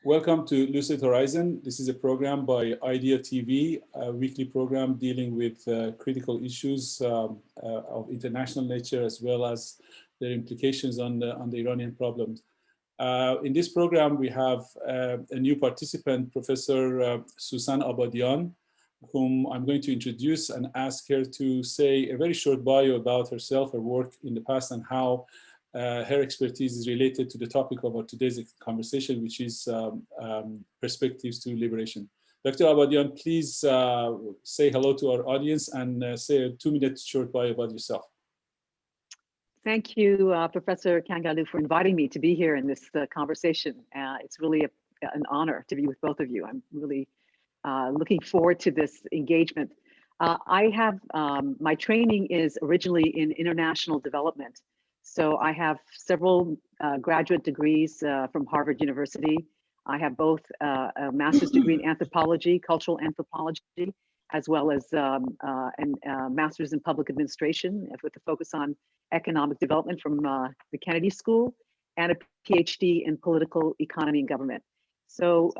Welcome to Lucid Horizon. This is a program by Idea TV, a weekly program dealing with critical issues of international nature, as well as their implications on the Iranian problems. In this program, we have a new participant, Professor Hooshang Abadian, whom I'm going to introduce and ask her to say a very short bio about herself, her work in the past, and how her expertise is related to the topic of our today's conversation, which is perspectives to liberation. Dr. Abadian, please say hello to our audience and say a 2-minute short bio about yourself. Thank you, Professor Kangarlu, for inviting me to be here in this conversation. It's really an honor to be with both of you. I'm really looking forward to this engagement. I have, my training is originally in international development. So I have several graduate degrees from Harvard University. I have both a master's degree in anthropology, cultural anthropology, as well as a master's in public administration with a focus on economic development from the Kennedy School, and a PhD in political economy and government. So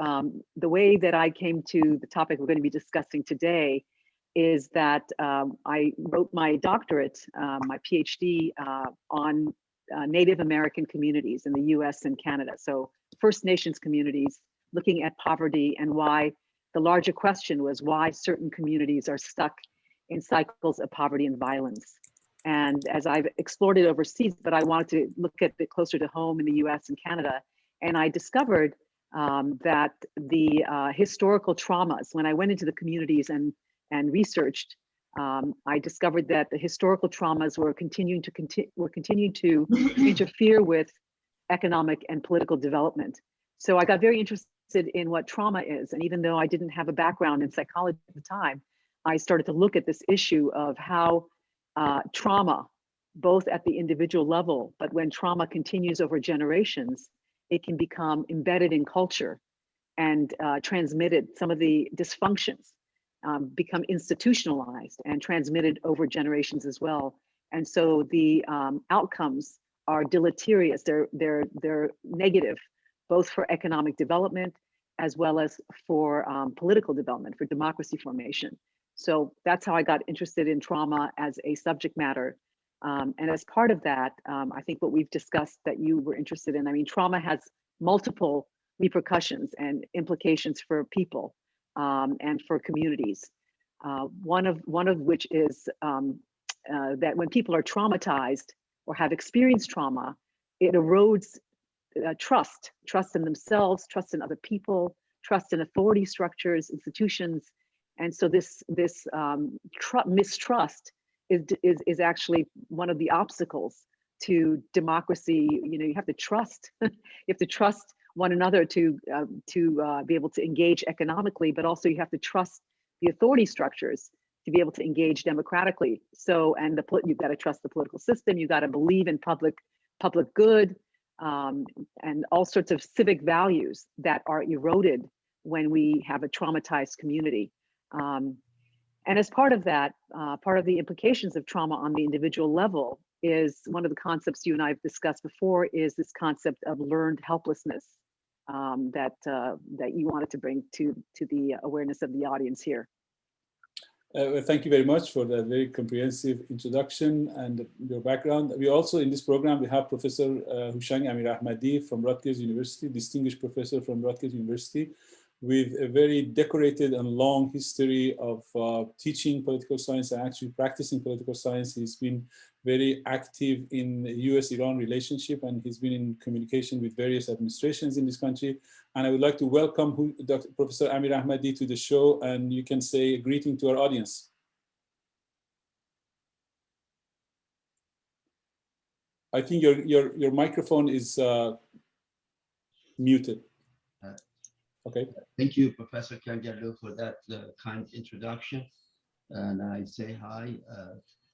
the way that I came to the topic we're going to be discussing today is that I wrote my doctorate, my PhD on Native American communities in the US and Canada. So First Nations communities, looking at poverty and why the larger question was why certain communities are stuck in cycles of poverty and violence. And as I've explored it overseas, but I wanted to look at it closer to home in the US and Canada. And I discovered that the historical traumas, when I went into the communities and researched, I discovered that the historical traumas were continuing to interfere with economic and political development. So I got very interested in what trauma is. And even though I didn't have a background in psychology at the time, I started to look at this issue of how trauma, both at the individual level, but when trauma continues over generations, it can become embedded in culture and transmitted. Some of the dysfunctions become institutionalized and transmitted over generations as well. And so the outcomes are deleterious. They're negative, both for economic development as well as for political development, for democracy formation. So that's how I got interested in trauma as a subject matter. And as part of that, I think what we've discussed that you were interested in, I mean, trauma has multiple repercussions and implications for people and for communities. One of which is that when people are traumatized or have experienced trauma, it erodes trust in themselves, trust in other people, trust in authority structures, institutions. And so this mistrust is actually one of the obstacles to democracy. You know, you have to trust. You have to trust one another to be able to engage economically, but also you have to trust the authority structures to be able to engage democratically. So, and you've got to trust the political system. You got to believe in public good, and all sorts of civic values that are eroded when we have a traumatized community. And as part of that, part of the implications of trauma on the individual level is one of the concepts you and I have discussed before is this concept of learned helplessness that you wanted to bring to the awareness of the audience here. Well, thank you very much for that very comprehensive introduction and your background. We also, in this program, we have Professor Hooshang Amirahmadi from Rutgers University, distinguished professor from Rutgers University, with a very decorated and long history of teaching political science and actually practicing political science. He's been very active in the US-Iran relationship, and he's been in communication with various administrations in this country. And I would like to welcome Dr. Professor Amirahmadi to the show, and you can say a greeting to our audience. I think your microphone is muted. Okay. Thank you, Professor Kangarlu, for that kind introduction. And I say hi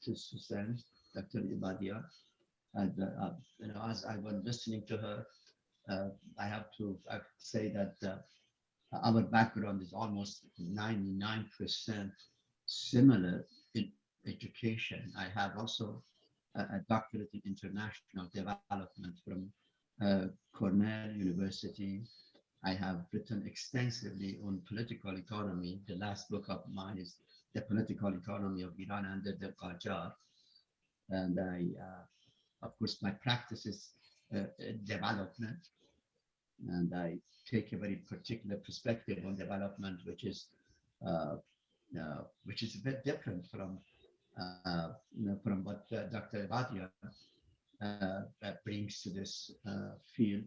to Hooshang, Dr. Abadian. And as I was listening to her, I have to say that our background is almost 99% similar in education. I have also a doctorate in international development from Cornell University. I have written extensively on political economy. The last book of mine is The Political Economy of Iran Under the Qajar. And I, of course, my practice is development. And I take a very particular perspective on development, which is a bit different from from what Dr. Abadian brings to this field,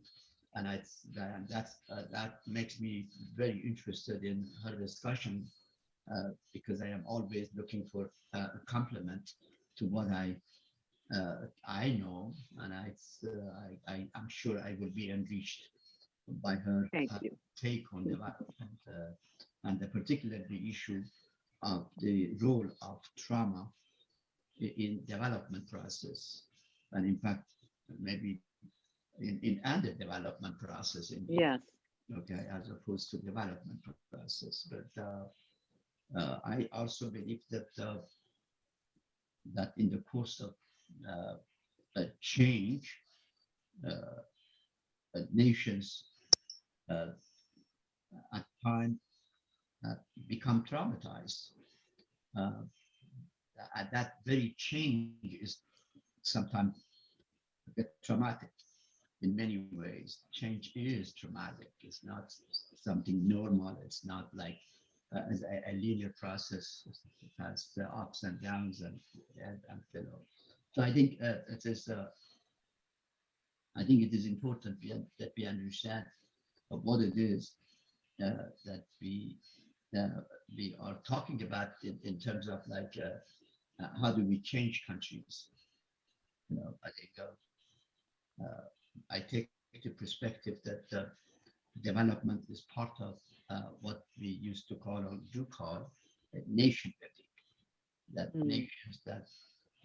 and that makes me very interested in her discussion because I am always looking for a complement to what I know, and I'm sure I will be enriched by her take on development and particularly the issue of the role of trauma in development process, and in fact, maybe in under development process. Yes. Okay, as opposed to development process. But I also believe that that in the course of a change, nations at times become traumatized. That very change is sometimes a bit traumatic in many ways. Change is traumatic. It's not something normal. It's not like a linear process. It has the ups and downs and below. So I think I think it is important that we understand what it is that we are talking about in terms of like how do we change countries. I think I take the perspective that development is part of what we used to call or do call nation building. That nations that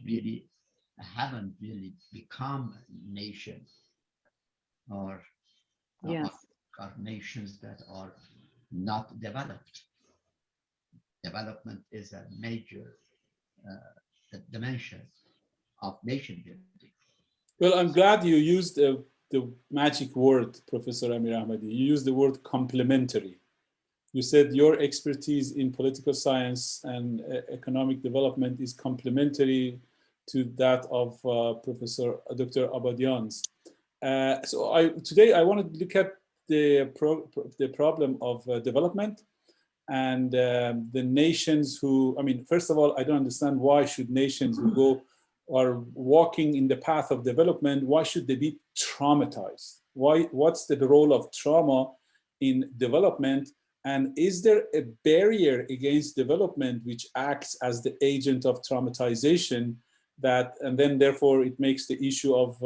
really haven't really become nations or are nations that are not developed. Development is a major dimension of nation building. Well, I'm glad you used the magic word, Professor Amirahmadi. You used the word complementary. You said your expertise in political science and economic development is complementary to that of Professor Dr. Abadian's. So today I want to look at the problem of development and the nations who, I mean, first of all, I don't understand why should nations who are walking in the path of development, why should they be traumatized? What's the role of trauma in development? And is there a barrier against development which acts as the agent of traumatization and then therefore it makes the issue of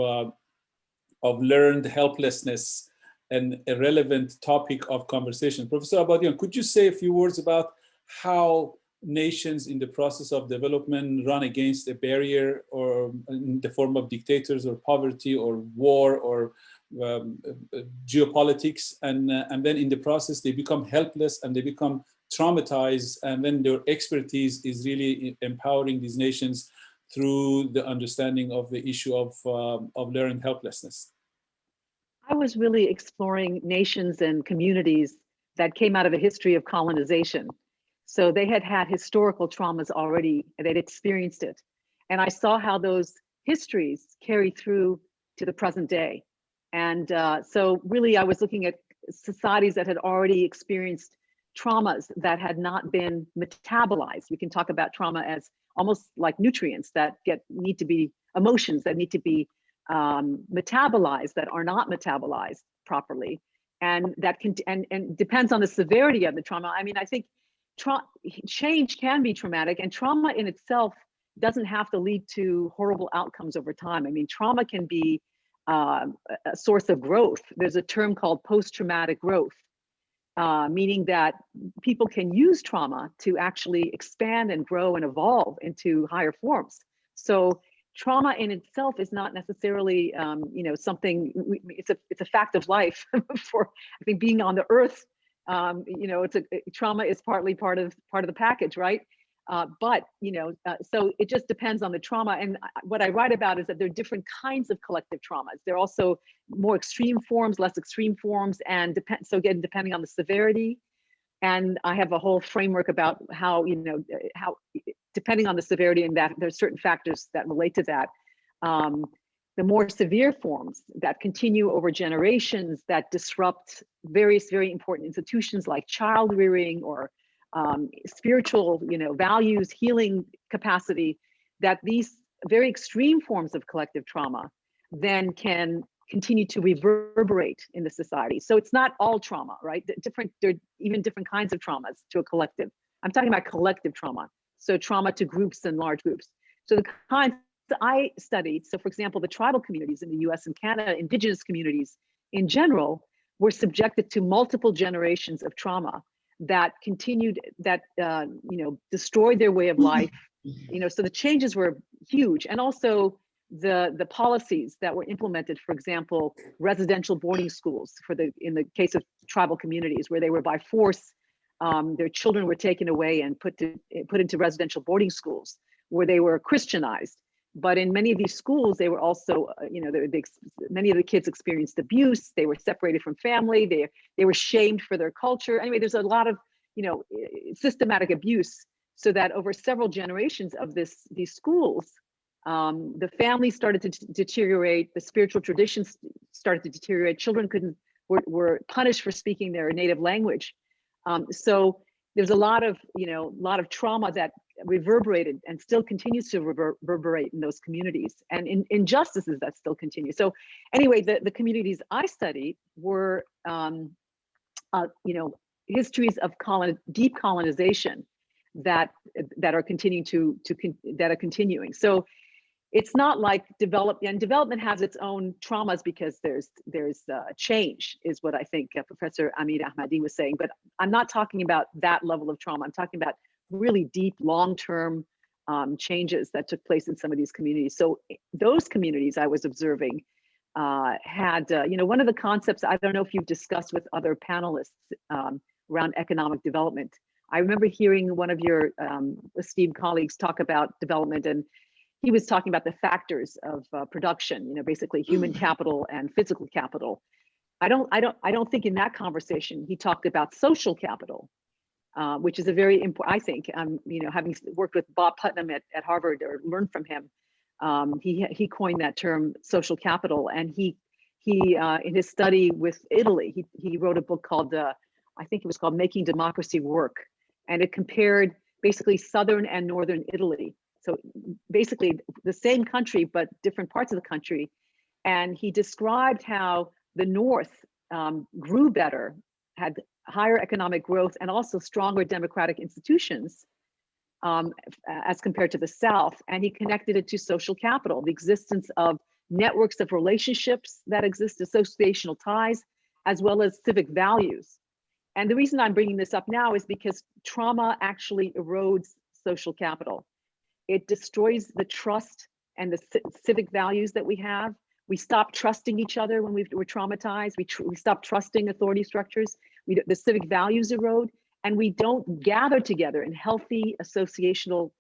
learned helplessness an irrelevant topic of conversation? Professor Abadian, could you say a few words about how nations in the process of development run against a barrier or in the form of dictators or poverty or war or geopolitics, and then in the process they become helpless and they become traumatized, and then their expertise is really empowering these nations through the understanding of the issue of learned helplessness? I was really exploring nations and communities that came out of a history of colonization. So they had historical traumas already, they'd experienced it. And I saw how those histories carry through to the present day. And so really I was looking at societies that had already experienced traumas that had not been metabolized. We can talk about trauma as almost like nutrients that need to be, emotions that need to be metabolized, that are not metabolized properly. And that can, and depends on the severity of the trauma. I mean, I think change can be traumatic, and trauma in itself doesn't have to lead to horrible outcomes over time. I mean, trauma can be a source of growth. There's a term called post-traumatic growth, meaning that people can use trauma to actually expand and grow and evolve into higher forms. So trauma in itself is not necessarily, something. It's a fact of life. For I think being on the earth, trauma is partly part of the package, right? But, so it just depends on the trauma. And what I write about is that there are different kinds of collective traumas. There are also more extreme forms, less extreme forms, and so again, depending on the severity. And I have a whole framework about how, how depending on the severity and that there's certain factors that relate to that. The more severe forms that continue over generations, that disrupt various very important institutions like child rearing or spiritual, values, healing capacity, that these very extreme forms of collective trauma then can continue to reverberate in the society. So it's not all trauma, right? There are even different kinds of traumas to a collective. I'm talking about collective trauma. So trauma to groups and large groups. So the kinds I studied, so for example, the tribal communities in the US and Canada, indigenous communities in general, were subjected to multiple generations of trauma that continued, that destroyed their way of life. So the changes were huge. And also the policies that were implemented, for example, residential boarding schools in the case of tribal communities, where they were by force, their children were taken away and put into residential boarding schools where they were Christianized. But in many of these schools, they were also, many of the kids experienced abuse. They were separated from family. They were shamed for their culture. Anyway, there's a lot of, systematic abuse, so that over several generations of these schools, the family started to deteriorate. The spiritual traditions started to deteriorate. Children were punished for speaking their native language. So there's a lot of trauma that reverberated and still continues to reverberate in those communities, and injustices that still continue. So anyway, the communities I studied were, histories of deep colonization that are continuing that are continuing. So it's not like development has its own traumas because there's change, is what I think Professor Amirahmadi was saying. But I'm not talking about that level of trauma. I'm talking about really deep, long-term changes that took place in some of these communities. So those communities I was observing had, one of the concepts, I don't know if you've discussed with other panelists around economic development. I remember hearing one of your esteemed colleagues talk about development, and he was talking about the factors of production, basically human capital and physical capital. I don't think in that conversation he talked about social capital, which is a very important, I think, having worked with Bob Putnam at Harvard or learned from him, he coined that term social capital. And he in his study with Italy, he wrote a book called, I think it was called Making Democracy Work. And it compared basically Southern and Northern Italy. So basically the same country, but different parts of the country. And he described how the North grew better, had higher economic growth, and also stronger democratic institutions as compared to the South. And he connected it to social capital, the existence of networks of relationships that exist, associational ties, as well as civic values. And the reason I'm bringing this up now is because trauma actually erodes social capital. It destroys the trust and the civic values that we have. We stop trusting each other when we're traumatized. We stop trusting authority structures. The civic values erode, and we don't gather together in healthy associational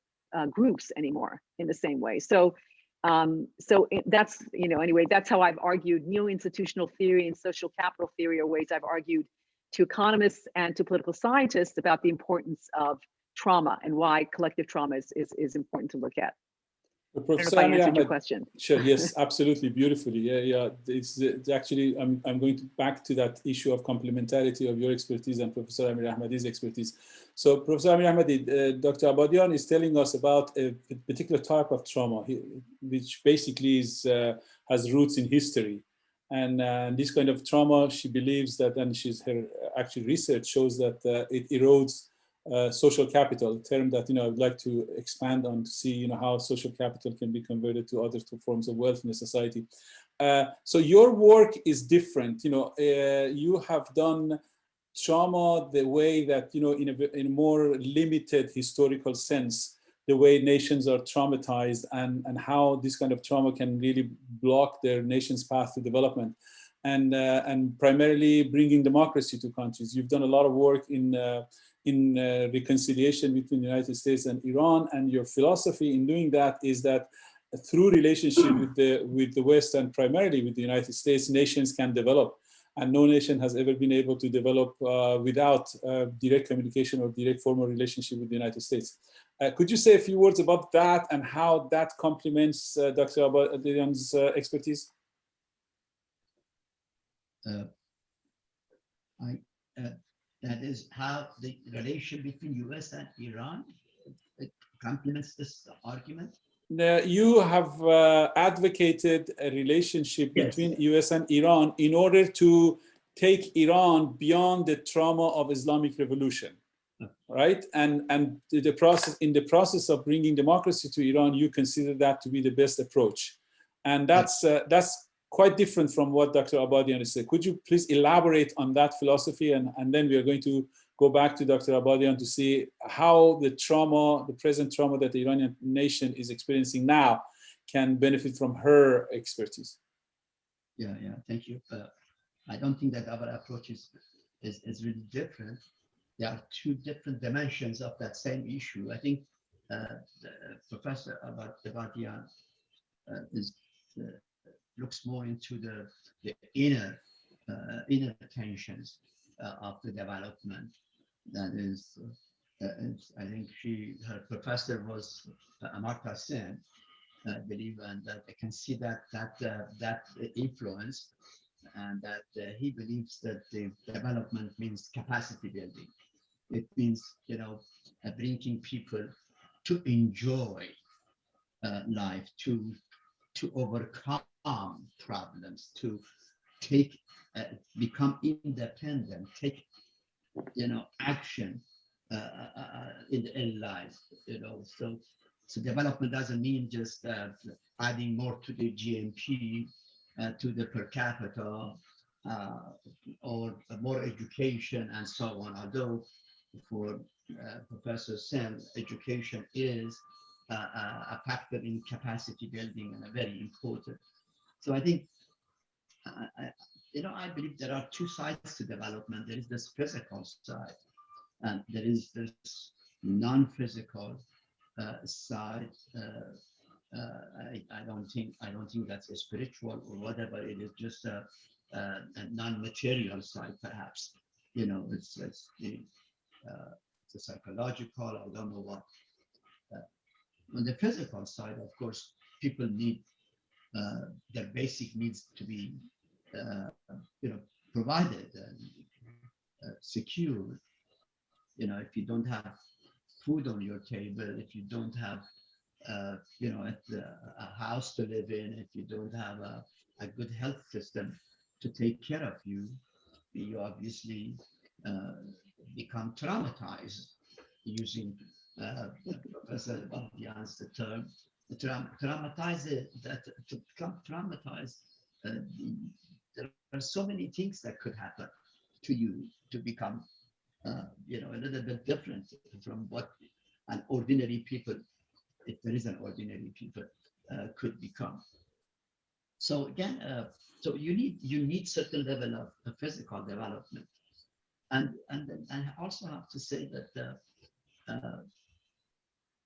groups anymore in the same way. So, that's, anyway, that's how I've argued. Neo-institutional theory and social capital theory are ways I've argued to economists and to political scientists about the importance of trauma and why collective trauma is important to look at. Professor I don't know if I answered your question. Sure, yes, absolutely, beautifully. Yeah. It's actually, I'm going back to that issue of complementarity of your expertise and Professor Amirahmadi's expertise. So Professor Amirahmadi, Dr. Abadian is telling us about a particular type of trauma, which basically has roots in history. And this kind of trauma, she believes that, and her actual research shows that it erodes social capital, a term that I would like to expand on to see how social capital can be converted to other forms of wealth in a society. So your work is different. You have done trauma the way that in a more limited historical sense, the way nations are traumatized and how this kind of trauma can really block their nation's path to development, and primarily bringing democracy to countries. You've done a lot of work in in reconciliation between the United States and Iran. And your philosophy in doing that is that through relationship with the West and primarily with the United States, nations can develop. And no nation has ever been able to develop without direct communication or direct formal relationship with the United States. Could you say a few words about that and how that complements Dr. Abadian's expertise? That is how the relation between US and Iran complements this argument? You have advocated a relationship between US and Iran in order to take Iran beyond the trauma of Islamic revolution, right? And in the process of bringing democracy to Iran, you consider that to be the best approach. And that's quite different from what Dr. Abadian said. Could you please elaborate on that philosophy? And then we are going to go back to Dr. Abadian to see how the present trauma that the Iranian nation is experiencing now can benefit from her expertise. Yeah, thank you. I don't think that our approach is really different. There are two different dimensions of that same issue. I think Professor Abadian looks more into the inner tensions of the development. That is, I think her professor was Amartya Sen, I believe, and that I can see that influence, and that he believes that the development means capacity building. It means, bringing people to enjoy life, to overcome problems, to become independent, take action in life. So development doesn't mean just adding more to the GNP, to the per capita, or more education and so on. Although for Professor Sen, education is a factor in capacity building and a very important. So I think, I believe there are two sides to development. There is this physical side, and there is this non-physical side. I don't think that's a spiritual or whatever. It is just a non-material side, perhaps. It's the psychological. I don't know what. On the physical side, of course, people need their basic needs to be, provided and secured. If you don't have food on your table, if you don't have, a house to live in, if you don't have a good health system to take care of you, you obviously become traumatized, using Professor Abadian's term. Traumatized, to become traumatized, there are so many things that could happen to you to become, a little bit different from what an ordinary people, if there is an ordinary people, could become. So again, so you need certain level of physical development, and I also have to say that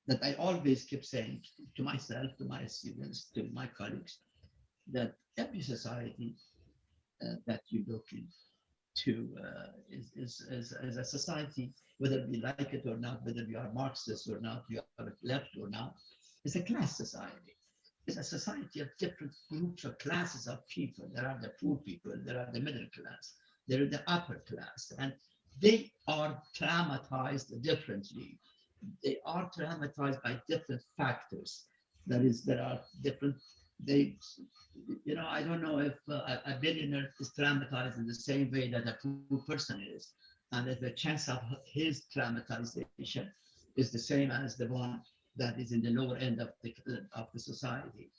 that I always keep saying to myself, to my students, to my colleagues, that every society that you look into is a society, whether we like it or not, whether we are Marxist or not, we are left or not, it's a class society. It's a society of different groups or classes of people. There are the poor people, there are the middle class, there are the upper class, and they are traumatized differently. They are traumatized by different factors. That is, there are different, I don't know if a billionaire is traumatized in the same way that a poor person is, and that the chance of his traumatization is the same as the one that is in the lower end of the society.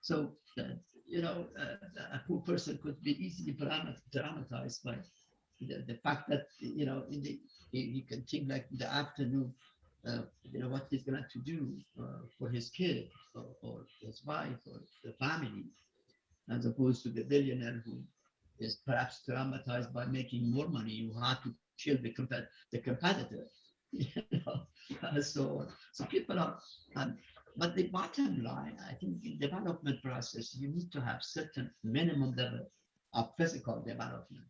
So, a poor person could be easily traumatized by the fact that, he can think like in the afternoon, what he's going to do for his kid or his wife or the family, as opposed to the billionaire who is perhaps traumatized by making more money, who had to kill the competitor. So people are, but the bottom line, I think in development process, you need to have certain minimum level of physical development.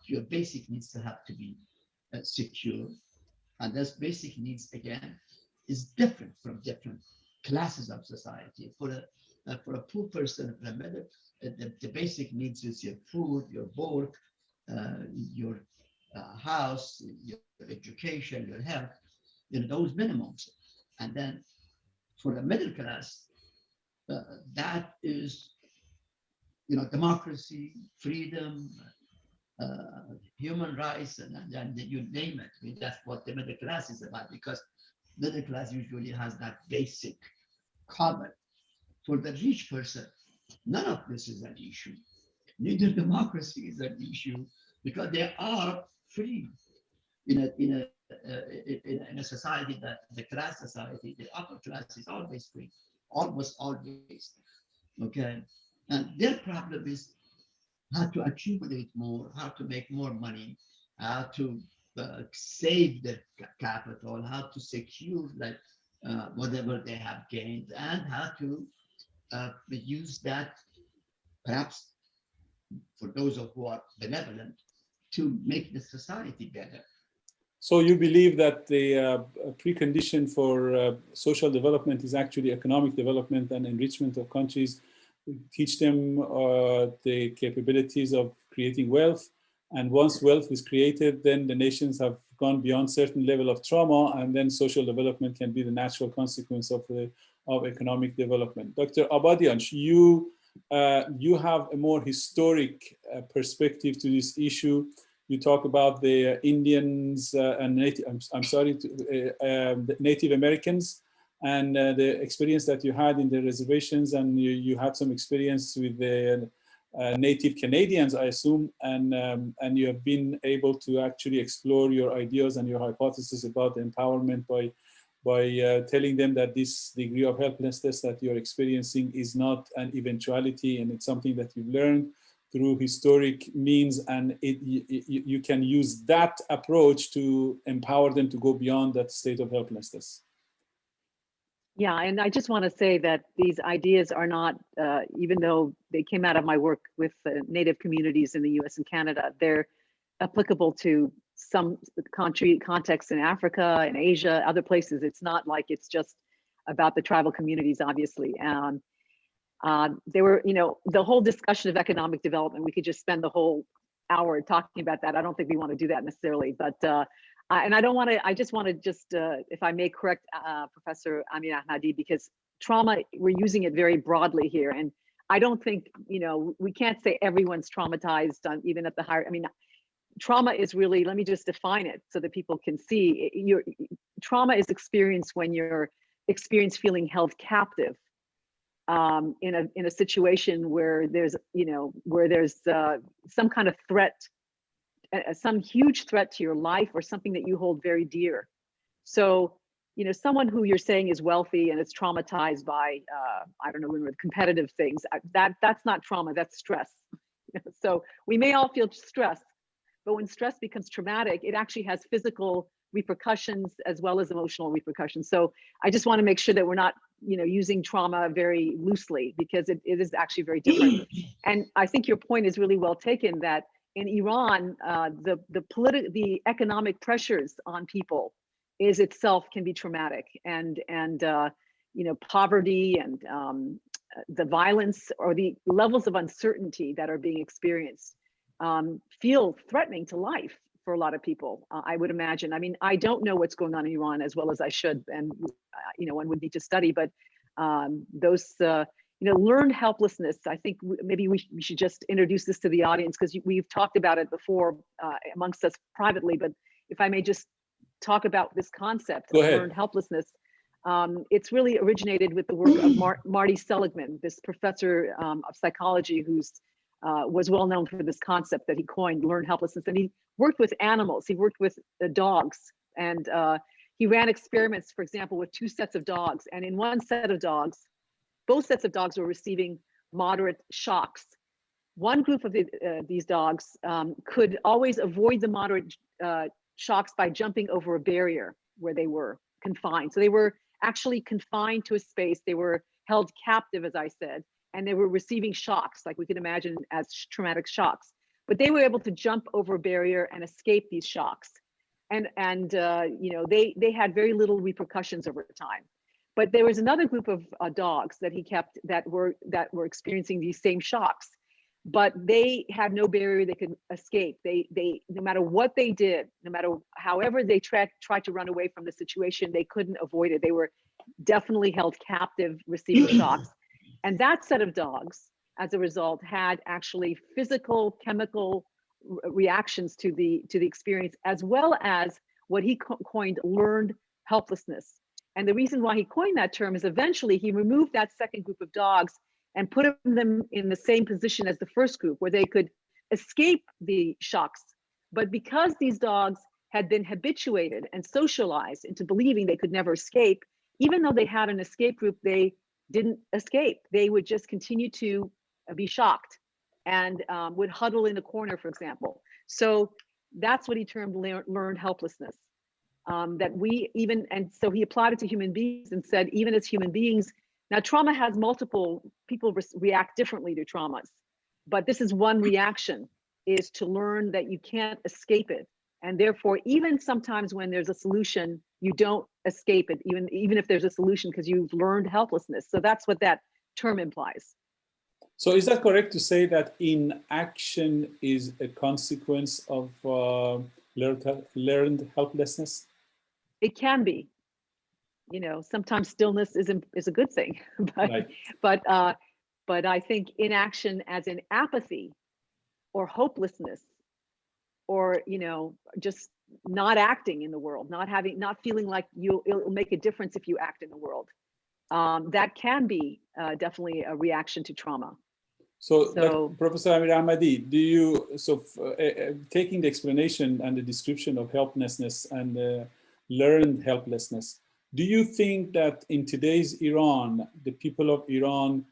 Your basic needs to have to be secure. And those basic needs, again, is different from different classes of society. For a poor person, for a middle, the basic needs is your food, your work, your house, your education, your health, those minimums. And then for the middle class, that is, democracy, freedom, human rights, and you name it. I mean, that's what the middle class is about, because middle class usually has that basic common. For the rich person, none of this is an issue. Neither democracy is an issue, because they are free in a society that the class society, the upper class is always free, almost always. Okay, and their problem is how to accumulate more, how to make more money, how to save their capital, how to secure whatever they have gained, and how to use that, perhaps for those who are benevolent, to make the society better. So you believe that the precondition for social development is actually economic development and enrichment of countries, teach them the capabilities of creating wealth. And once wealth is created, then the nations have gone beyond certain level of trauma, and then social development can be the natural consequence of economic development. Dr. Abadian, you have a more historic perspective to this issue. You talk about the Indians and the Native Americans and the experience that you had in the reservations, and you had some experience with the Native Canadians, I assume, and you have been able to actually explore your ideas and your hypothesis about the empowerment by telling them that this degree of helplessness that you're experiencing is not an eventuality, and it's something that you've learned through historic means, and you can use that approach to empower them to go beyond that state of helplessness. Yeah, and I just want to say that these ideas are not, even though they came out of my work with Native communities in the US and Canada, they're applicable to some contexts in Africa and Asia, other places. It's not like it's just about the tribal communities, obviously. They were, the whole discussion of economic development, we could just spend the whole hour talking about that. I don't think we want to do that necessarily, but I just want to if I may correct Professor Amirahmadi, because trauma, we're using it very broadly here. And I don't think, we can't say everyone's traumatized even at the higher, trauma is really, let me just define it so that people can see. Trauma is experienced when you're feeling held captive in a situation where there's some kind of threat, some huge threat to your life, or something that you hold very dear. So, someone who you're saying is wealthy and is traumatized by, I don't know, competitive things, that's not trauma, that's stress. So we may all feel stress, but when stress becomes traumatic, it actually has physical repercussions as well as emotional repercussions. So I just want to make sure that we're not, using trauma very loosely, because it is actually very different. And I think your point is really well taken, that in Iran, the economic pressures on people itself can be traumatic, and poverty and the violence or the levels of uncertainty that are being experienced feel threatening to life for a lot of people, I would imagine. I don't know what's going on in Iran as well as I should, and one would need to study, but those learned helplessness, I think maybe we should just introduce this to the audience, because we've talked about it before amongst us privately, but if I may just talk about this concept of learned helplessness. It's really originated with the work of Marty Seligman, this professor of psychology who's was well known for this concept that he coined, learned helplessness. And he worked with animals. He worked with dogs, and he ran experiments, for example, with 2 sets of dogs. And in one set of dogs, both sets of dogs were receiving moderate shocks. One group of these dogs could always avoid the moderate shocks by jumping over a barrier where they were confined. So they were actually confined to a space. They were held captive, as I said, and they were receiving shocks, like we can imagine as traumatic shocks. But they were able to jump over a barrier and escape these shocks. And you know, they had very little repercussions over time. But there was another group of dogs that he kept that were experiencing these same shocks, but they had no barrier they could escape. They no matter what they did, no matter however they tried to run away from the situation, they couldn't avoid it. They were definitely held captive, receiving shocks. And that set of dogs, as a result, had actually physical, chemical reactions to the experience, as well as what he coined learned helplessness. And the reason why he coined that term is eventually he removed that second group of dogs and put them in the same position as the first group, where they could escape the shocks. But because these dogs had been habituated and socialized into believing they could never escape, even though they had an escape group, they didn't escape. They would just continue to be shocked and would huddle in a corner, for example. So that's what he termed learned helplessness. That we even, and so he applied it to human beings and said, even as human beings, now trauma has multiple, people react differently to traumas, but this is one reaction, is to learn that you can't escape it. And therefore, even sometimes when there's a solution, you don't escape it, even if there's a solution, because you've learned helplessness. So that's what that term implies. So is that correct to say that inaction is a consequence of learned helplessness? It can be. You know, sometimes stillness is a good thing, but right. but I think inaction, as in apathy or hopelessness, or you know, just not acting in the world, not feeling like it'll make a difference if you act in the world. That can be definitely a reaction to trauma. So Professor Amirahmadi, do you, taking the explanation and the description of helplessness and learned helplessness, do you think that in today's Iran, the people of Iran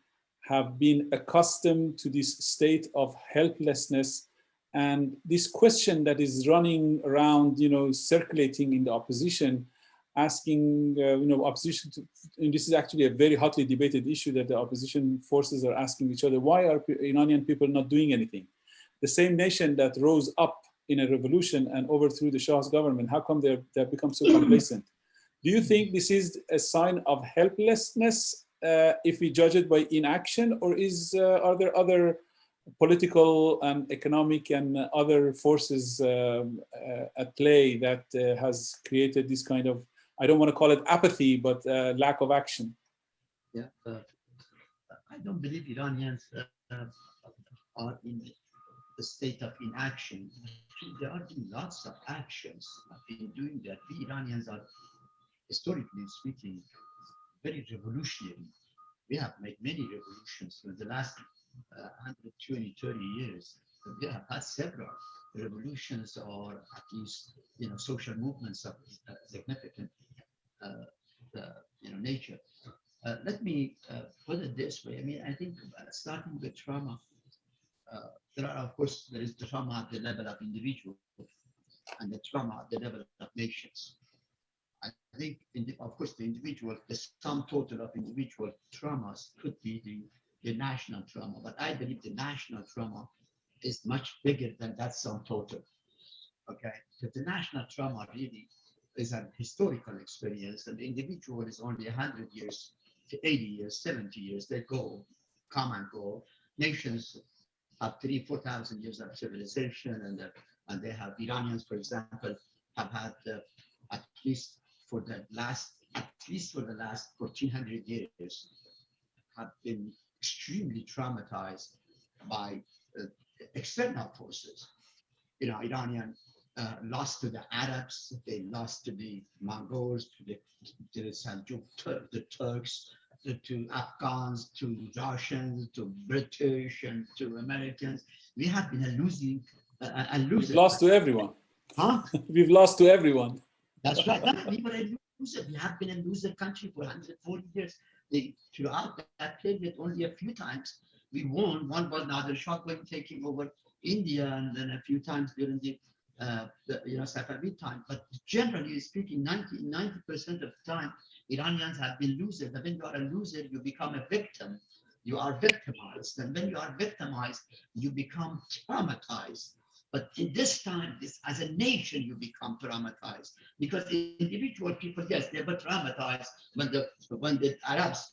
have been accustomed to this state of helplessness, and this question that is running around, you know, circulating in the opposition, asking, you know, opposition to, and this is actually a very hotly debated issue that the opposition forces are asking each other, why are Iranian people not doing anything? The same nation that rose up in a revolution and overthrew the Shah's government, how come they've become so complacent? Do you think this is a sign of helplessness if we judge it by inaction, or are there other political and economic and other forces at play that has created this kind of, I don't want to call it apathy, but lack of action? Yeah, I don't believe Iranians are in the state of inaction. There are lots of actions in doing that. We Iranians are, historically speaking, very revolutionary. We have made many revolutions in the last 120, 30 years. We have had several revolutions, or at least, you know, social movements of significant nature. Let me put it this way. I mean, I think starting with trauma, there is the trauma at the level of individual and the trauma at the level of nations. I think, of course, the sum total of individual traumas could be the national trauma, but I believe the national trauma is much bigger than that sum total. Okay, so the national trauma really is an historical experience, and the individual is only 100 years to 80 years, 70 years. They come and go. Nations have 3,000 to 4,000 years of civilization, and they have, Iranians, for example, have had at least for the last 1,400 years, have been extremely traumatized by external forces. You know, Iranian lost to the Arabs, they lost to the Mongols, to the Seljuk, the Turks, to Afghans, to Russians, to British, and to Americans. We have been losing. We've lost to everyone. Huh? We've lost to everyone. That's right. We were a loser. We have been a loser country for 140 years. Throughout that period, only a few times we won. One was Nader Shah taking over India, and then a few times during the Safavid time. But generally speaking, 90% of the time, Iranians have been losers. And when you are a loser, you become a victim. You are victimized. And when you are victimized, you become traumatized. But in this time, as a nation, you become traumatized. Because individual people, yes, they were traumatized when the Arabs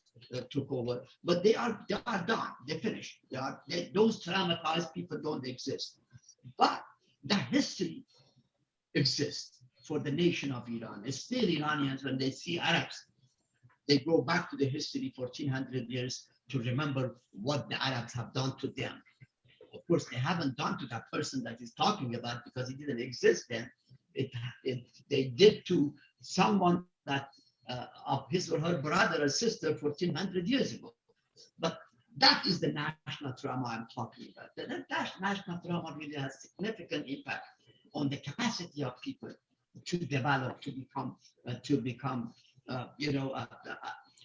took over, but they are done. They're finished. Those traumatized people don't exist. But the history exists for the nation of Iran. It's still Iranians, when they see Arabs, they go back to the history 1400 years to remember what the Arabs have done to them. Of course, they haven't done to that person that he's talking about because he didn't exist then. They did to someone that of his or her brother or sister 1400 years ago. But that is the national trauma I'm talking about. That national trauma really has significant impact on the capacity of people to develop, to become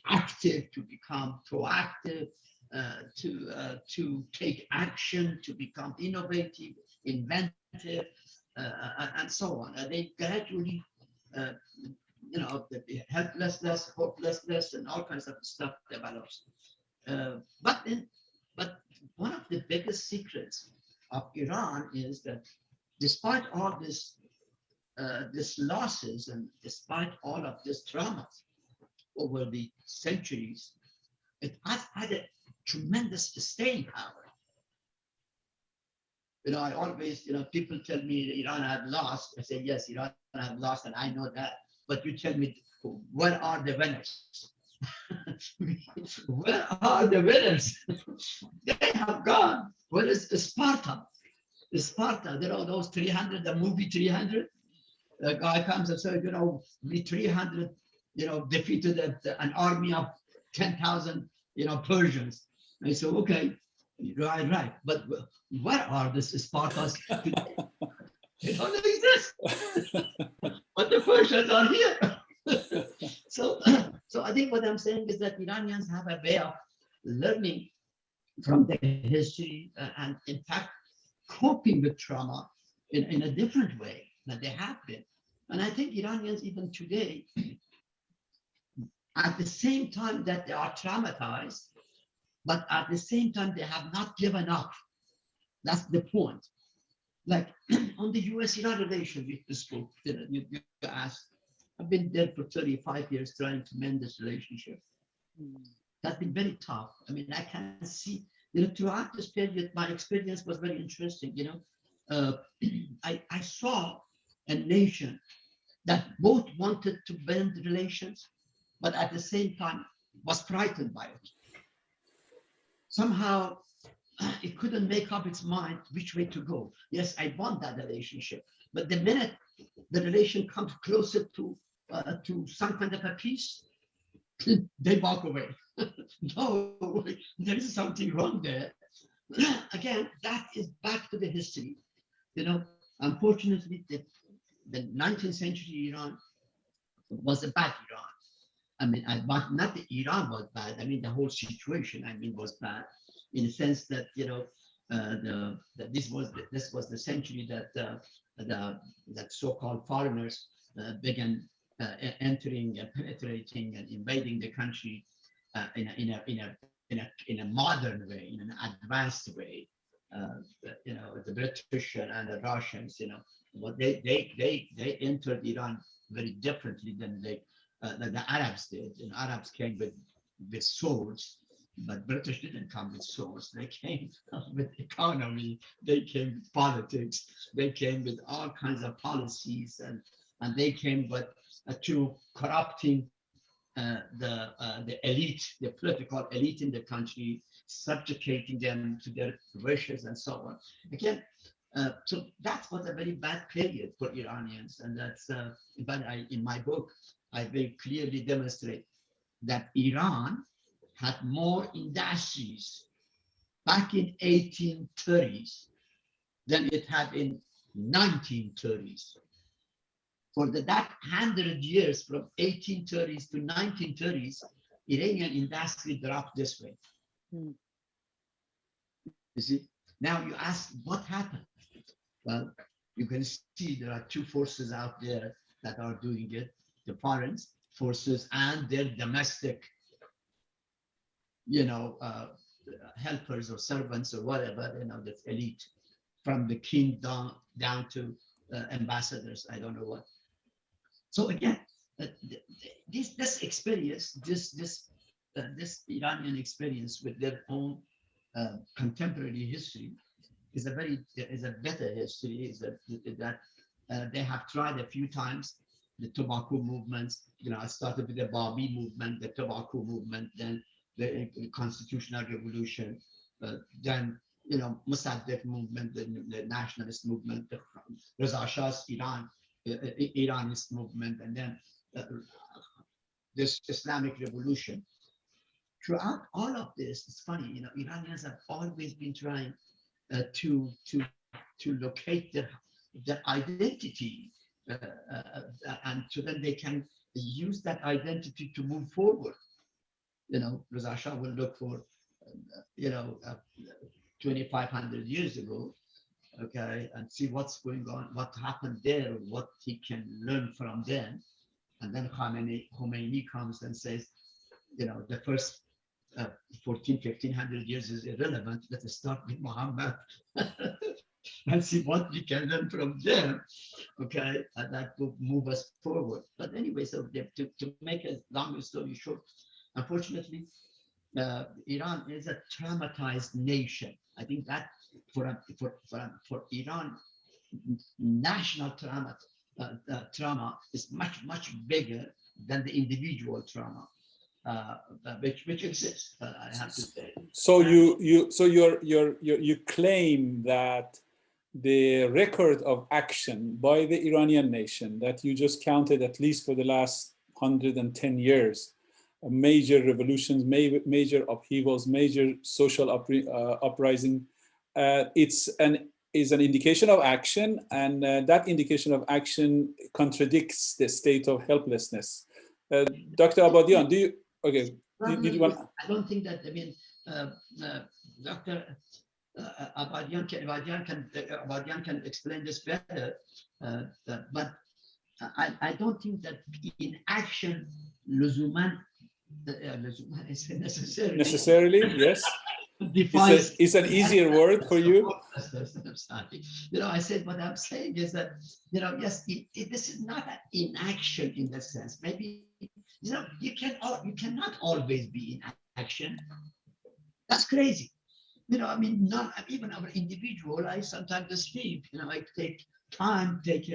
active, to become proactive, to take action, to become innovative, inventive, and so on. They gradually, the helplessness, hopelessness, and all kinds of stuff develops. But one of the biggest secrets of Iran is that despite all this losses and despite all of this trauma over the centuries, it has had a tremendous staying power. I always, people tell me Iran had lost. I say, yes, Iran had lost, and I know that. But you tell me, where are the winners? Where are the winners? They have gone. Where is Sparta? Sparta, those 300, the movie 300. The guy comes and says, we 300, defeated an army of 10,000, Persians. And I said, okay, right. But where are the Spartans today? They don't exist. But the Persians are here. So I think what I'm saying is that Iranians have a way of learning from their history and, in fact, coping with trauma in a different way than they have been. And I think Iranians, even today, at the same time that they are traumatized, but at the same time, they have not given up. That's the point. Like on the US-Iran relation, you spoke, you asked, I've been there for 35 years trying to mend this relationship. That's been very tough. I mean, I can see, throughout this period, my experience was very interesting. I saw a nation that both wanted to bend relations, but at the same time was frightened by it. Somehow, it couldn't make up its mind which way to go. Yes, I want that relationship, but the minute the relation comes closer to some kind of a peace, they walk away. No, there is something wrong there. Again, that is back to the history. Unfortunately, the 19th century Iran was a bad Iran. I mean, not that Iran was bad. I mean, the whole situation, was bad, in the sense that this was the century that so-called foreigners began entering and penetrating and invading the country in a modern way, in an advanced way. The British and the Russians, but they entered Iran very differently than the Arabs did. And Arabs came with swords, but British didn't come with swords. They came with economy. They came with politics. They came with all kinds of policies, and they came to corrupting the elite, the political elite in the country, subjugating them to their wishes and so on. Again, so that was a very bad period for Iranians, and that's. But in my book, I very clearly demonstrate that Iran had more industries back in 1830s than it had in 1930s. For that 100 years, from 1830s to 1930s, Iranian industry dropped this way. You see, now you ask what happened. Well, you can see there are two forces out there that are doing it, the foreign forces and their domestic, helpers or servants or whatever, that's elite, from the king down to ambassadors, I don't know what. So again, this experience, this Iranian experience with their own contemporary history is a better history. They have tried a few times the tobacco movements. I started with the Babi movement, the tobacco movement, then the constitutional revolution, then Mossadegh movement, the nationalist movement, the Reza Shah's Iranist movement, and then this Islamic revolution. Throughout all of this, it's funny, Iranians have always been trying to locate their identity, and so then they can use that identity to move forward. Reza Shah will look for, 2,500 years ago, okay, and see what's going on, what happened there, what he can learn from them. And then Khomeini comes and says, the first 1,500 years is irrelevant. Let's start with Muhammad and see what we can learn from them, okay, and that will move us forward. But anyway, so to make a long story short, unfortunately, Iran is a traumatized nation. I think that for Iran, national trauma is much bigger than the individual trauma, which exists. I have to say. So you claim that the record of action by the Iranian nation that you just counted, at least for the last 110 years, major revolutions, major upheavals, major social uprising, is an indication of action, and that indication of action contradicts the state of helplessness. Dr. Abadian, do you? Okay. Did you want? I don't think that. I mean, Dr. Abadian can explain this better, but I don't think that in action, لزوما is necessarily, yes. It's an easier word for you. I said what I'm saying is that, yes, this is not an inaction in the sense. Maybe, you cannot always be in action. That's crazy. I mean, not even our individual. I sometimes sleep. I take time, take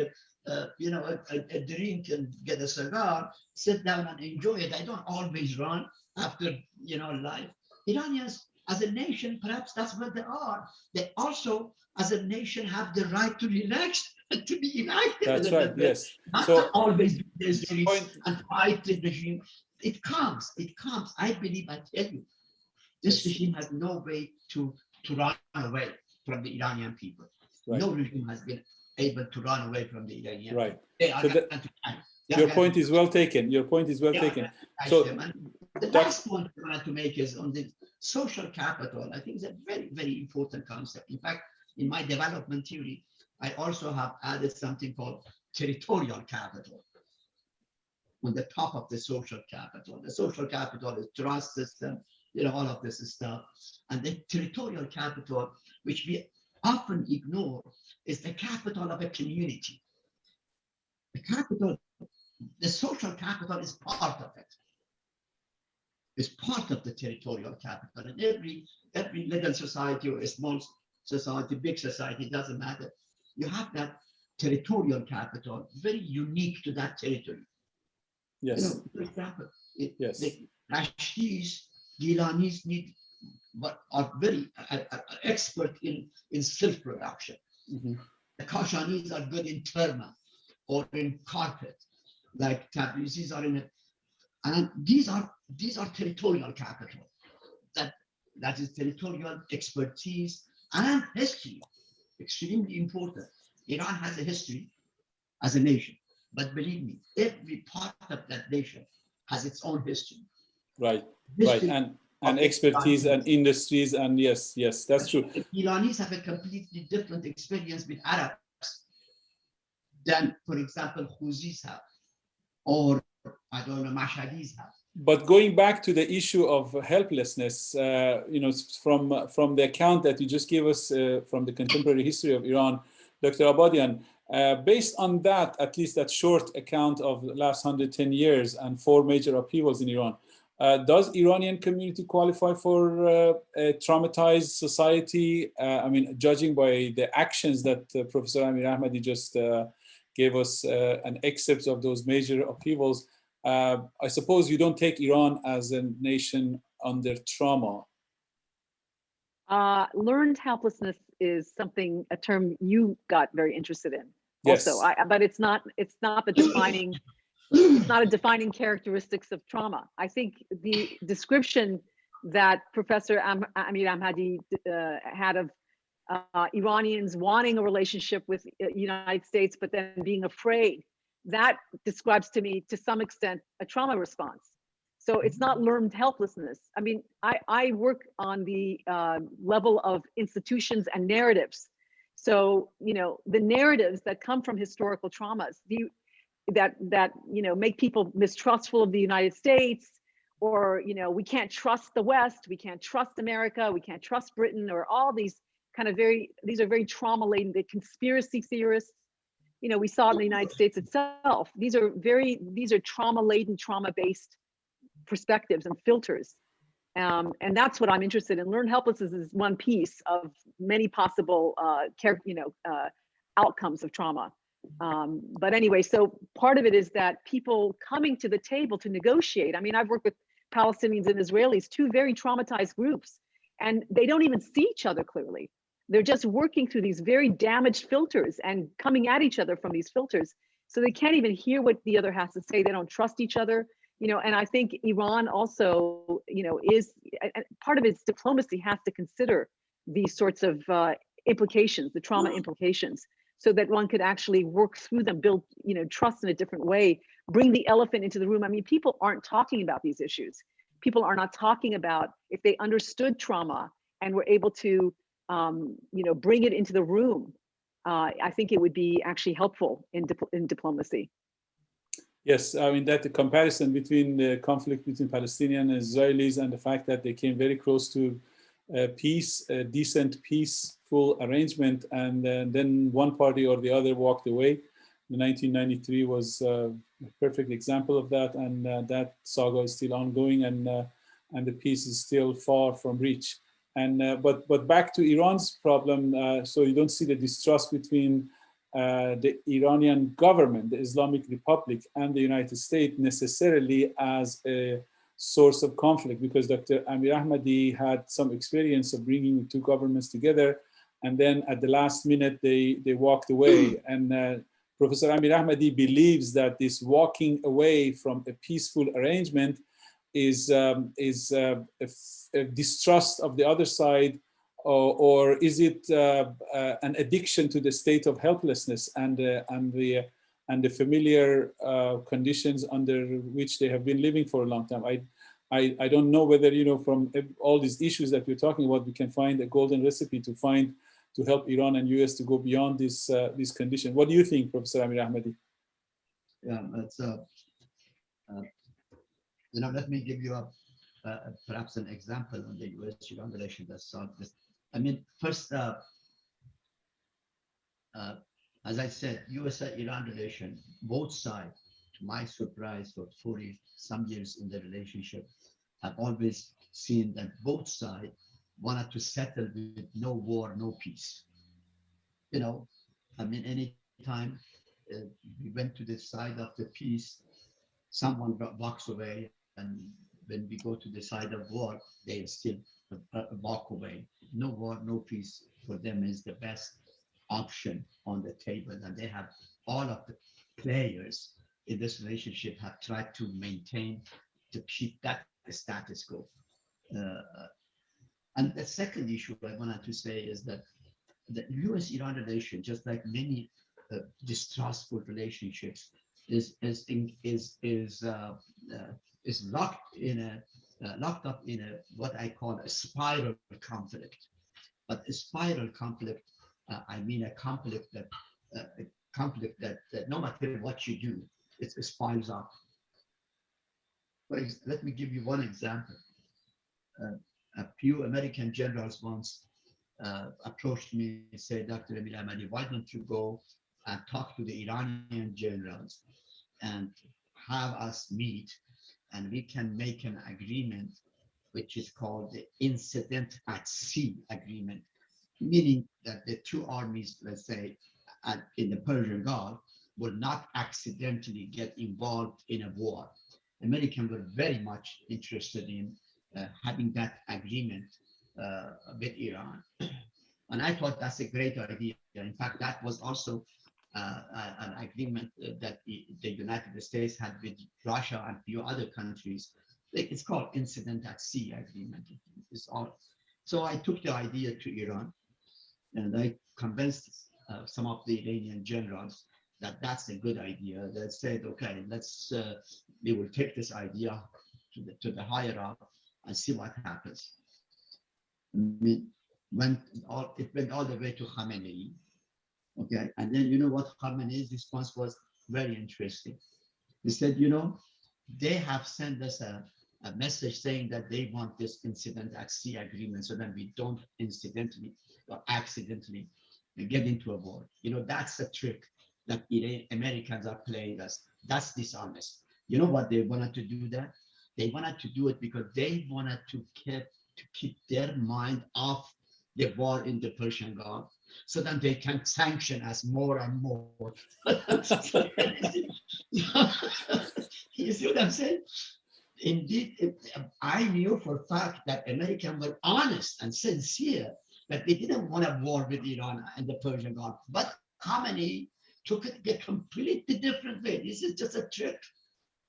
a drink and get a cigar, sit down and enjoy it. I don't always run after life. Iranians, as a nation, perhaps that's what they are. They also, as a nation, have the right to relax and to be inactive. That's right. Yes. Not to always be the streets and fight the regime. It comes. I believe. I tell you, this regime has no way to run away from the Iranian people. Right. No regime has been able to run away from the Iranian. Right. People. Your point is well taken. So the last point I wanted to make is on the social capital. I think it's a very, very important concept. In fact, in my development theory, I also have added something called territorial capital on the top of the social capital. The social capital is trust system, all of this stuff. And the territorial capital, which we often ignore, is the capital of a community. The social capital is part of it. It's part of the territorial capital. And every little society or a small society, big society, doesn't matter. You have that territorial capital, very unique to that territory. Yes. For example, the Rashtis, Gilanis are very expert in silk production. Mm-hmm. The Kashanis are good in terma or in carpet, like Tabrizis are in it. And these are territorial capital. That is territorial expertise and history, extremely important. Iran has a history as a nation, but believe me, every part of that nation has its own history. Right. And expertise and industries, and yes, that's true. The Iranis have a completely different experience with Arabs than, for example, Houthis have, or I don't know, Mashhadis have. But going back to the issue of helplessness, from the account that you just gave us from the contemporary history of Iran, Dr. Abadian, based on that, at least that short account of the last 110 years and 4 major upheavals in Iran, does Iranian community qualify for a traumatized society? I mean, judging by the actions that Professor Amirahmadi just gave us an excerpt of those major upheavals, I suppose you don't take Iran as a nation under trauma. Learned helplessness is a term you got very interested in. Yes. Also, but it's not the defining, it's not a defining characteristics of trauma. I think the description that Professor Amirahmadi had of Iranians wanting a relationship with the United States, but then being afraid, that describes to me, to some extent, a trauma response. So it's not learned helplessness. I mean, I work on the level of institutions and narratives. So, the narratives that come from historical traumas, that make people mistrustful of the United States, or, we can't trust the West, we can't trust America, we can't trust Britain, or all these kind of these are very trauma-laden, the conspiracy theorists. We saw it in the United States itself. These are trauma-laden, trauma-based perspectives and filters. And that's what I'm interested in. Learned helplessness is one piece of many possible outcomes of trauma. But anyway, so part of it is that people coming to the table to negotiate. I mean, I've worked with Palestinians and Israelis, 2 very traumatized groups, and they don't even see each other clearly. They're just working through these very damaged filters and coming at each other from these filters. So they can't even hear what the other has to say. They don't trust each other, and I think Iran also, is part of its diplomacy has to consider these sorts of implications, the trauma implications, so that one could actually work through them, build, trust in a different way, bring the elephant into the room. I mean, people aren't talking about these issues. People are not talking about, if they understood trauma and were able to bring it into the room, I think it would be actually helpful in diplomacy. Yes, I mean, that the comparison between the conflict between Palestinians and Israelis and the fact that they came very close to peace, a decent, peaceful arrangement, and then one party or the other walked away. The 1993 was a perfect example of that, and that saga is still ongoing, and the peace is still far from reach. And but back to Iran's problem, so you don't see the distrust between the Iranian government, the Islamic Republic, and the United States necessarily as a source of conflict, because Dr. Amirahmadi had some experience of bringing the 2 governments together, and then at the last minute they walked away. And Professor Amirahmadi believes that this walking away from a peaceful arrangement is a distrust of the other side, or is it an addiction to the state of helplessness and the familiar conditions under which they have been living for a long time? I don't know whether, from all these issues that we're talking about, we can find a golden recipe to help Iran and US to go beyond this condition. What do you think, Professor Amirahmadi? Yeah, that's let me give you perhaps an example on the US-Iran relation that solved this. I mean, first, as I said, US-Iran relation, both sides, to my surprise, for 40 some years in the relationship, have always seen that both sides wanted to settle with no war, no peace. I mean, any time we went to the side of the peace, someone walks away, and when we go to the side of war, they still walk away. No war, no peace for them is the best option on the table, and they have all of the players in this relationship have tried to maintain, to keep that the status quo. And the second issue I wanted to say is that the US-Iran relation, just like many distrustful relationships, is locked up in a what I call a spiral conflict. But a spiral conflict, I mean a conflict that conflict that no matter what you do, it piles up. Let me give you one example. A few American generals once approached me and said, Dr. Amirahmadi, why don't you go and talk to the Iranian generals and have us meet, and we can make an agreement which is called the Incident at Sea Agreement, meaning that the two armies, let's say, in the Persian Gulf, will not accidentally get involved in a war. Americans were very much interested in having that agreement with Iran. And I thought that's a great idea. In fact, that was also an agreement that the United States had with Russia and a few other countries. It's called Incident at Sea Agreement. So I took the idea to Iran, and I convinced some of the Iranian generals that that's a good idea. They said, okay, we will take this idea to the higher up and see what happens. It went all the way to Khamenei. Okay, and then you know what Khamenei's response was? Very interesting. He said, they have sent us a message saying that they want this Incident at Sea Agreement so that we don't incidentally or accidentally get into a war. That's the trick that Americans are playing us. That's dishonest. You know what they wanted to do that? They wanted to do it because they wanted to keep their mind off the war in the Persian Gulf, so that they can sanction us more and more. You see what I'm saying? Indeed, I knew for a fact that Americans were honest and sincere, that they didn't want a war with Iran and the Persian Gulf. But Khamenei took it a completely different way. This is just a trick.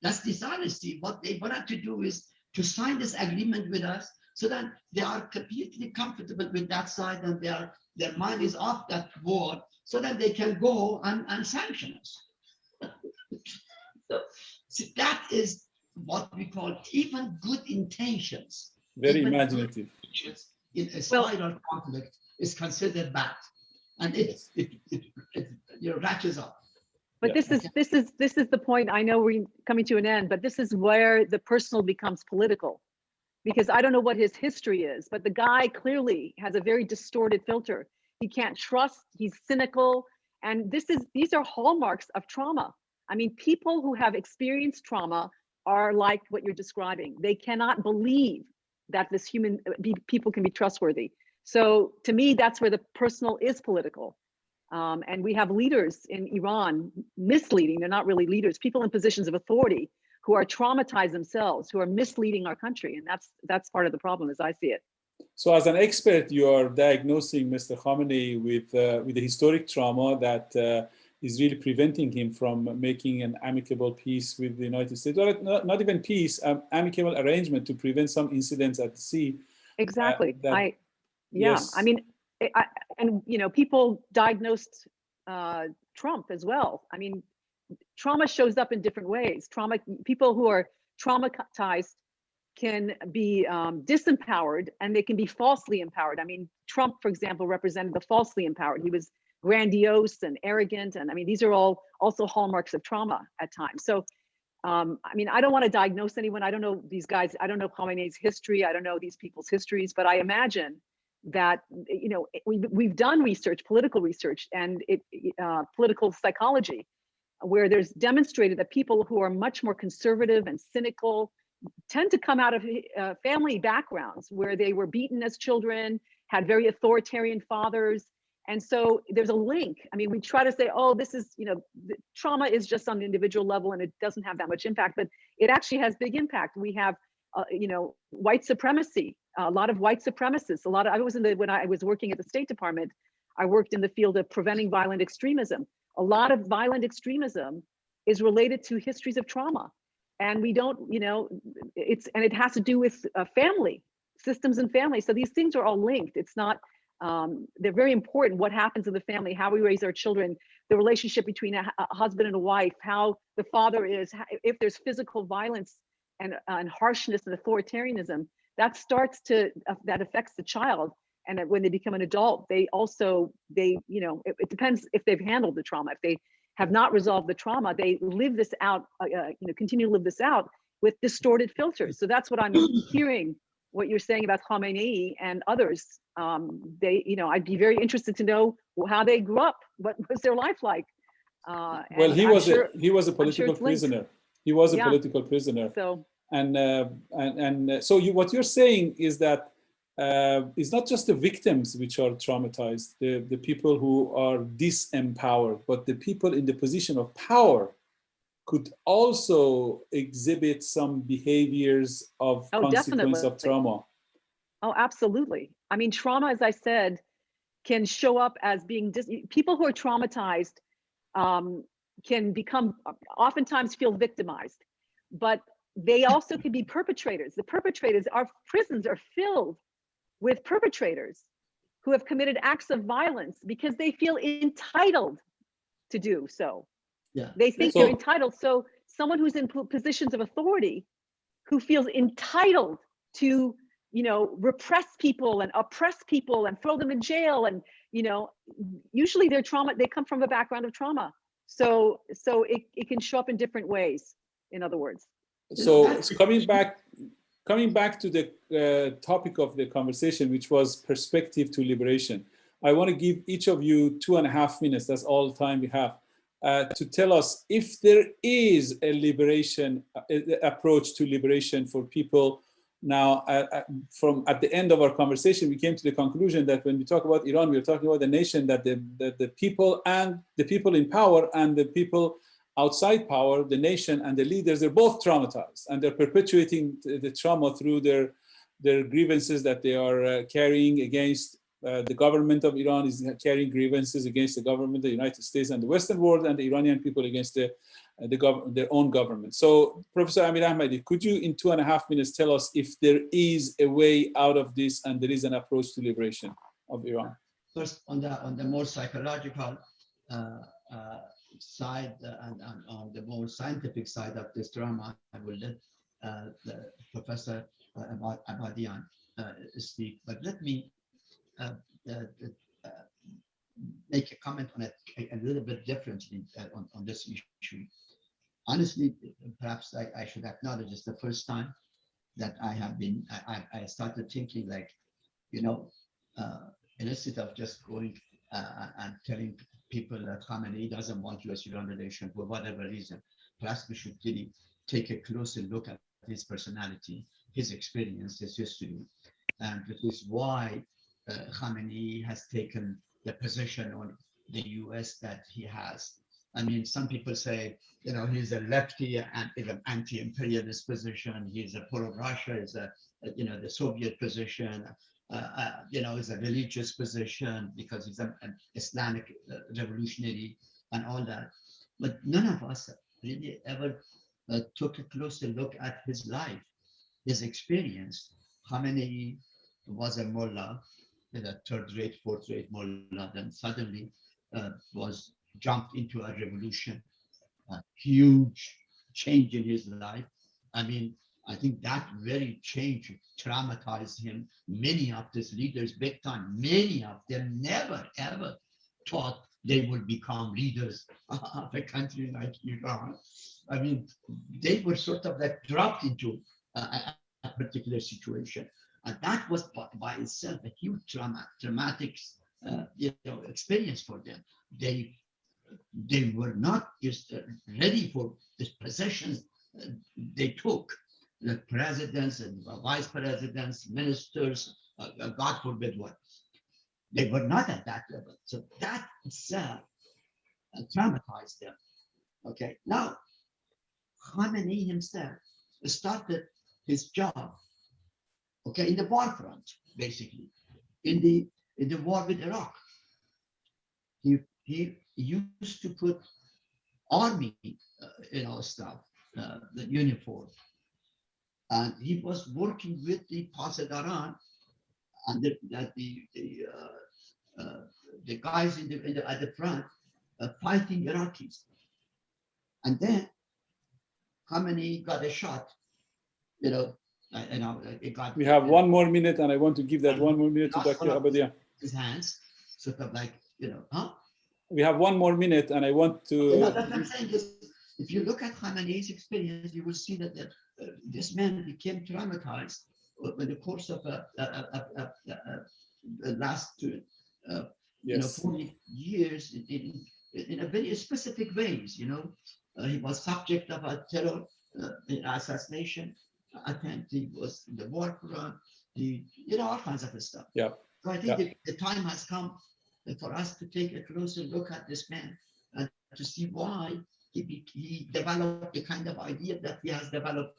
That's dishonesty. What they wanted to do is to sign this agreement with us so that they are completely comfortable with that side and their mind is off that war, so that they can go and sanction us. So that is what we call even good intentions. Very even imaginative. In a spiral conflict is considered bad, and it ratchets up. But this is the point. I know we're coming to an end, but this is where the personal becomes political, because I don't know what his history is, but the guy clearly has a very distorted filter. He can't trust. He's cynical, and these are hallmarks of trauma. I mean, people who have experienced trauma are like what you're describing. They cannot believe that people can be trustworthy. So to me, that's where the personal is political. And we have leaders in Iran misleading. They're not really leaders, people in positions of authority who are traumatized themselves, who are misleading our country. And that's part of the problem as I see it. So as an expert, you are diagnosing Mr. Khamenei with a historic trauma that is really preventing him from making an amicable peace with the United States, or not even peace, amicable arrangement to prevent some incidents at sea. Exactly. Yes. I mean, people diagnosed Trump as well. I mean, trauma shows up in different ways. People who are traumatized can be disempowered, and they can be falsely empowered. I mean, Trump, for example, represented the falsely empowered. He was grandiose and arrogant, and I mean, these are all also hallmarks of trauma at times. So, I mean, I don't want to diagnose anyone. I don't know these guys. I don't know Khamenei's history. I don't know these people's histories, but I imagine that we've done research, political research, and political psychology, where there's demonstrated that people who are much more conservative and cynical tend to come out of family backgrounds where they were beaten as children, had very authoritarian fathers. And so there's a link. I mean, we try to say, oh, this is, trauma is just on the individual level and it doesn't have that much impact, but it actually has big impact. We have, white supremacy, a lot of white supremacists, when I was working at the State Department, I worked in the field of preventing violent extremism. A lot of violent extremism is related to histories of trauma. And we don't, it has to do with family, systems and family. So these things are all linked. It's not, they're very important. What happens in the family, how we raise our children, the relationship between a husband and a wife, how the father is, if there's physical violence and harshness and authoritarianism, that affects the child. And when they become an adult, it depends if they've handled the trauma. have not resolved the trauma, they live this out, continue to live this out with distorted filters. So that's what I'm hearing, what you're saying about Khamenei and others. I'd be very interested to know how they grew up. What was their life like? Well, he was a political prisoner. He was a political prisoner. So what you're saying is that it's not just the victims which are traumatized, the people who are disempowered, but the people in the position of power could also exhibit some behaviors of consequence of trauma. Oh, absolutely. I mean, trauma, as I said, can show up as being people who are traumatized can oftentimes feel victimized, but they also can be perpetrators. The perpetrators, our prisons are filled with perpetrators who have committed acts of violence because they feel entitled to do so. Yeah. They think they're entitled. So someone who's in positions of authority who feels entitled to, repress people and oppress people and throw them in jail. And, usually their trauma, they come from a background of trauma. So it can show up in different ways, in other words. So coming back to the topic of the conversation, which was perspective to liberation, I want to give each of you 2.5 minutes, that's all the time we have, to tell us if there is a liberation approach to liberation for people. Now, from at the end of our conversation, we came to the conclusion that when we talk about Iran, we're talking about a nation that the people and the people in power and the people outside power, the nation and the leaders, they're both traumatized, and they're perpetuating the trauma through their grievances that they are carrying against the government of Iran, is carrying grievances against the government of the United States and the Western world, and the Iranian people against their own government. So, Professor Amirahmadi, could you in 2.5 minutes tell us if there is a way out of this and there is an approach to liberation of Iran? First, on the more psychological side and on the more scientific side of this drama, I will let the Professor Abadian speak. But let me make a comment on it a little bit differently on this issue. Honestly, perhaps I should acknowledge it's the first time that I started thinking like, instead of just going and telling people that Khamenei doesn't want US-Iran relations for whatever reason, perhaps we should really take a closer look at his personality, his experience, his history. And this is why Khamenei has taken the position on the US that he has. I mean, some people say, he's a lefty and is an anti-imperialist position. He's a pro-Russia, is the Soviet position. Is a religious position because he's an Islamic revolutionary and all that. But none of us really ever took a closer look at his life, his experience. Khamenei was a mullah, a third-rate, fourth-rate mullah, then suddenly was jumped into a revolution, a huge change in his life. I mean, I think that very change traumatized him. Many of these leaders, big time, many of them never, ever thought they would become leaders of a country like Iran. I mean, they were sort of like dropped into a particular situation. And that was by itself a huge traumatic experience for them. They were not just ready for the possessions they took. The presidents and vice presidents, ministers, God forbid what. They were not at that level. So that itself traumatized them. Okay, now Khamenei himself started his job, okay, in the war front, basically, in the war with Iraq. He used to put army, stuff, the uniform. And he was working with the Pasadaran and the guys at the front fighting Iraqis. And then Khamenei got a shot, it got. We have 1 more minute, and I want to give that 1 more minute to Dr. Abadian. His hands, sort of like, we have 1 more minute, and I want to. No, that's what I'm saying is, if you look at Khamenei's experience, you will see that this man became traumatized in the course of the last 40 years in a very specific ways. He was subject of a terror assassination attempt. He was in the war front. All kinds of stuff. Yeah. So I think the time has come for us to take a closer look at this man and to see why he developed the kind of idea that he has developed,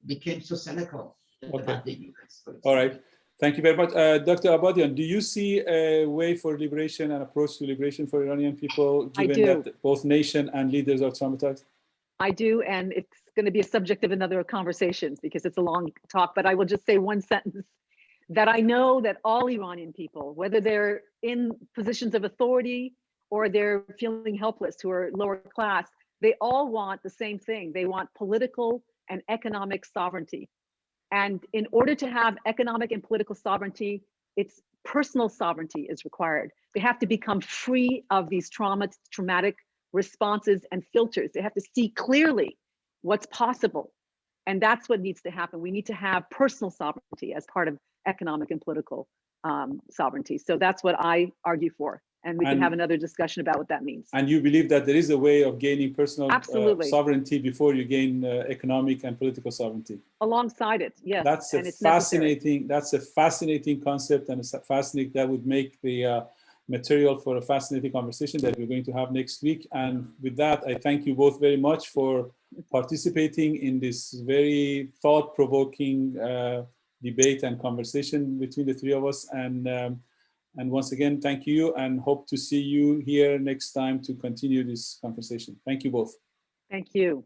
became so cynical about the US. All right. Thank you very much. Dr. Abadian, do you see a way for liberation and approach to liberation for Iranian people, given that both nation and leaders are traumatized? I do, and it's going to be a subject of another conversation because it's a long talk, but I will just say one sentence, that I know that all Iranian people, whether they're in positions of authority or they're feeling helpless, who are lower class, they all want the same thing. They want political and economic sovereignty. And in order to have economic and political sovereignty, it's personal sovereignty is required. They have to become free of these traumatic responses and filters. They have to see clearly what's possible. And that's what needs to happen. We need to have personal sovereignty as part of economic and political sovereignty. So that's what I argue for. And we can have another discussion about what that means. And you believe that there is a way of gaining personal sovereignty before you gain economic and political sovereignty? Alongside it, yes. That's a fascinating concept, and it's fascinating. That would make the material for a fascinating conversation that we're going to have next week. And with that, I thank you both very much for participating in this very thought-provoking debate and conversation between the three of us. And once again, thank you, and hope to see you here next time to continue this conversation. Thank you both. Thank you.